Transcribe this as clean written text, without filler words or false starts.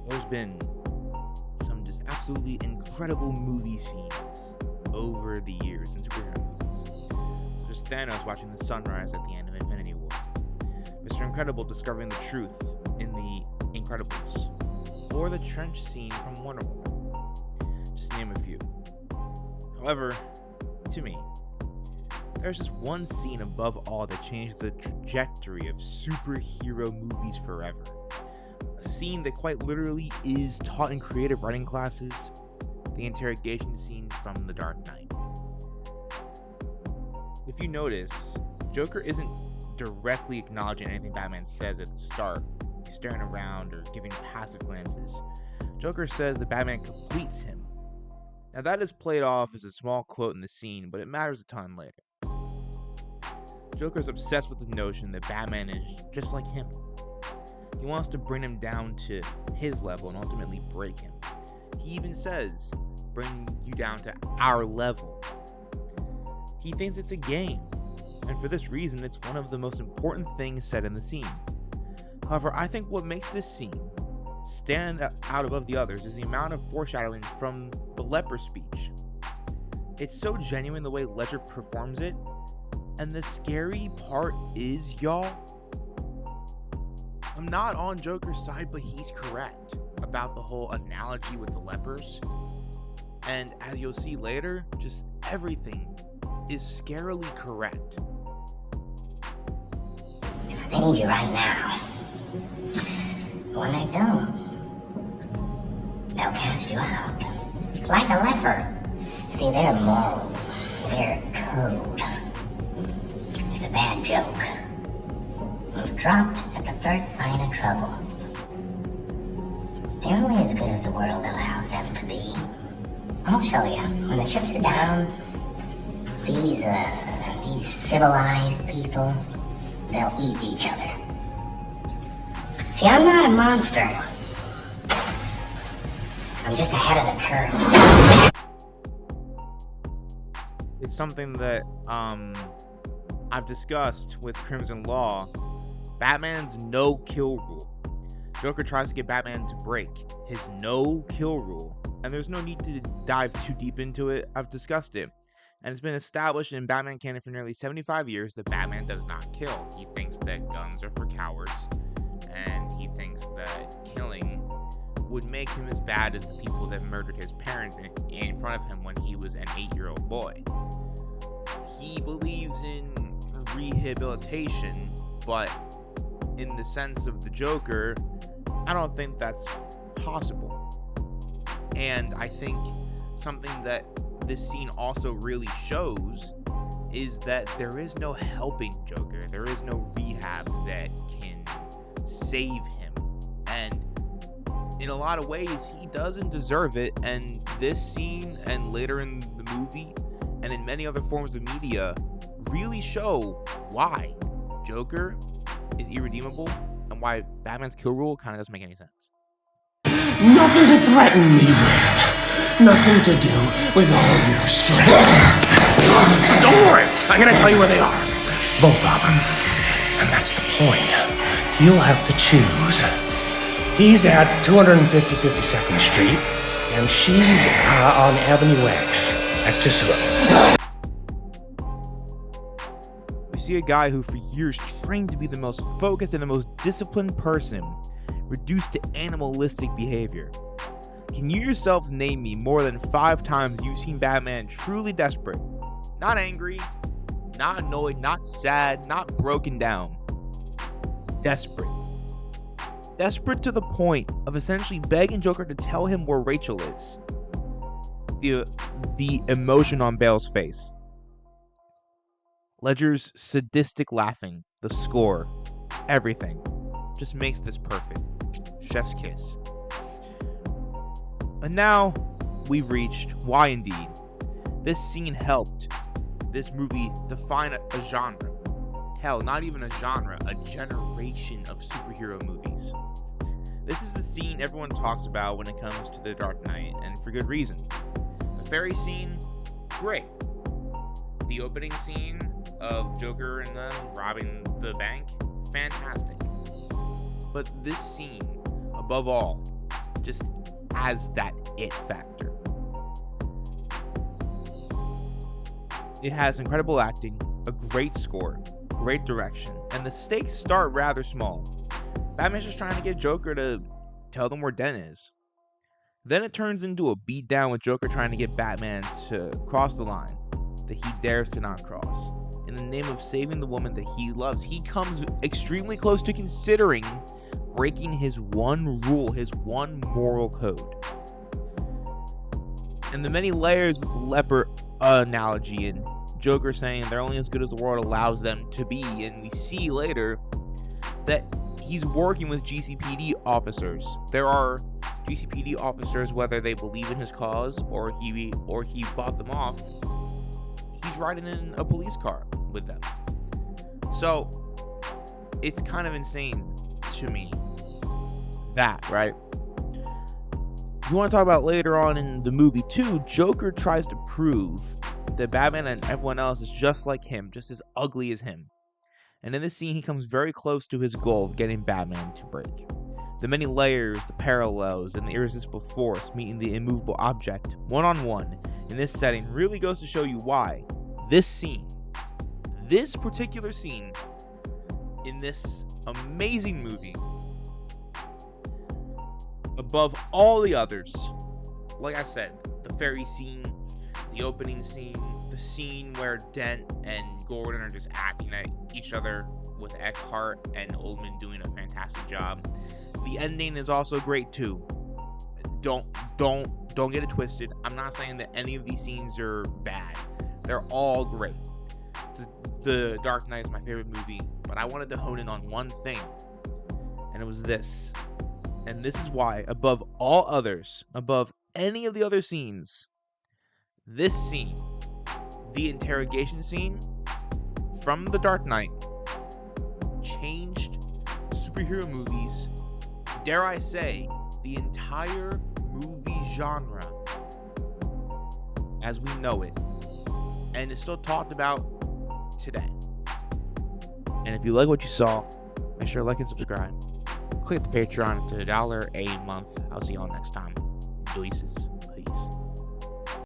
there's been some just absolutely incredible movie scenes over the years in superhero movies. There's Thanos watching the sunrise at the end of Infinity War. Mr. Incredible discovering the truth in The Incredibles. Or the trench scene from Wonder Woman. Just to name a few. However, to me, there's just one scene above all that changed the trajectory of superhero movies forever. A scene that quite literally is taught in creative writing classes, the interrogation scene from The Dark Knight. If you notice, Joker isn't directly acknowledging anything Batman says at the start. He's staring around or giving passive glances. Joker says that Batman completes him. Now that is played off as a small quote in the scene, but it matters a ton later. Joker's obsessed with the notion that Batman is just like him. He wants to bring him down to his level and ultimately break him. He even says, bring you down to our level. He thinks it's a game, and for this reason, it's one of the most important things said in the scene. However, I think what makes this scene stand out above the others is the amount of foreshadowing from the leper speech. It's so genuine the way Ledger performs it, and the scary part is, y'all, I'm not on Joker's side, but he's correct about the whole analogy with the lepers. And as you'll see later, just everything is scarily correct. They need you right now. When they don't, they'll cast you out. Like a leper. See, their morals, their code. It's a bad joke. It's dropped at the first sign of trouble. They're only as good as the world allows them to be. I'll show you. When the chips are down, these civilized people, they'll eat each other. See, I'm not a monster. I'm just ahead of the curve. It's something that I've discussed with Crimson Law. Batman's no-kill rule. Joker tries to get Batman to break his no-kill rule, and there's no need to dive too deep into it. I've discussed it, and it's been established in Batman canon for nearly 75 years that Batman does not kill. He thinks that guns are for cowards, and he thinks that killing would make him as bad as the people that murdered his parents in front of him when he was an 8-year-old boy. He believes in rehabilitation, but in the sense of the Joker, I don't think that's possible. And I think something that this scene also really shows is that there is no helping Joker. There is no rehab that can save him. And in a lot of ways, he doesn't deserve it. And this scene and later in the movie and in many other forms of media really show why Joker is irredeemable and why Batman's kill rule kind of doesn't make any sense. Nothing to threaten me with. Nothing to do with all your strength. Don't worry, I'm gonna tell you where they are. Both of them. And that's the point. You'll have to choose. He's at 250 52nd Street, and she's on Avenue X. That's just a... We see a guy who for years trained to be the most focused and the most disciplined person reduced to animalistic behavior. Can you yourself name me more than 5 times you've seen Batman truly desperate? Not angry, not annoyed, not sad, not broken down. Desperate. Desperate to the point of essentially begging Joker to tell him where Rachel is. The emotion on Bale's face. Ledger's sadistic laughing, the score, everything just makes this perfect. Chef's kiss. And now we've reached why indeed this scene helped this movie define a genre. Hell, not even a genre, a generation of superhero movies. This is the scene everyone talks about when it comes to The Dark Knight, and for good reason. The ferry scene, great. The opening scene of Joker and them robbing the bank, fantastic. But this scene, above all, just has that it factor. It has incredible acting, a great score, great direction, and the stakes start rather small. Batman's just trying to get Joker to tell them where Den is. Then it turns into a beatdown with Joker trying to get Batman to cross the line that he dares to not cross. In the name of saving the woman that he loves, he comes extremely close to considering breaking his one rule, his one moral code. And the many layers with the leper analogy and Joker saying they're only as good as the world allows them to be, and we see later that he's working with GCPD officers. There are GCPD officers, whether they believe in his cause or he bought them off, he's riding in a police car with them. So it's kind of insane to me that, right? You want to talk about later on in the movie too, Joker tries to prove that Batman and everyone else is just like him, just as ugly as him. And in this scene, he comes very close to his goal of getting Batman to break. The many layers, the parallels, and the irresistible force meeting the immovable object one-on-one in this setting really goes to show you why this particular scene in this amazing movie, above all the others, like I said, the ferry scene, the opening scene, the scene where Dent and Gordon are just acting at each other with Eckhart and Oldman doing a fantastic job. The ending is also great too. Don't get it twisted. I'm not saying that any of these scenes are bad. They're all great. The Dark Knight is my favorite movie, but I wanted to hone in on one thing, and it was this. And this is why, above all others, above any of the other scenes, this scene, the interrogation scene from The Dark Knight, changed superhero movies, dare I say, the entire movie genre as we know it, and it's still talked about today. And if you like what you saw, make sure to like and subscribe. Click the Patreon to $1 a month. I'll see you all next time. Deuces.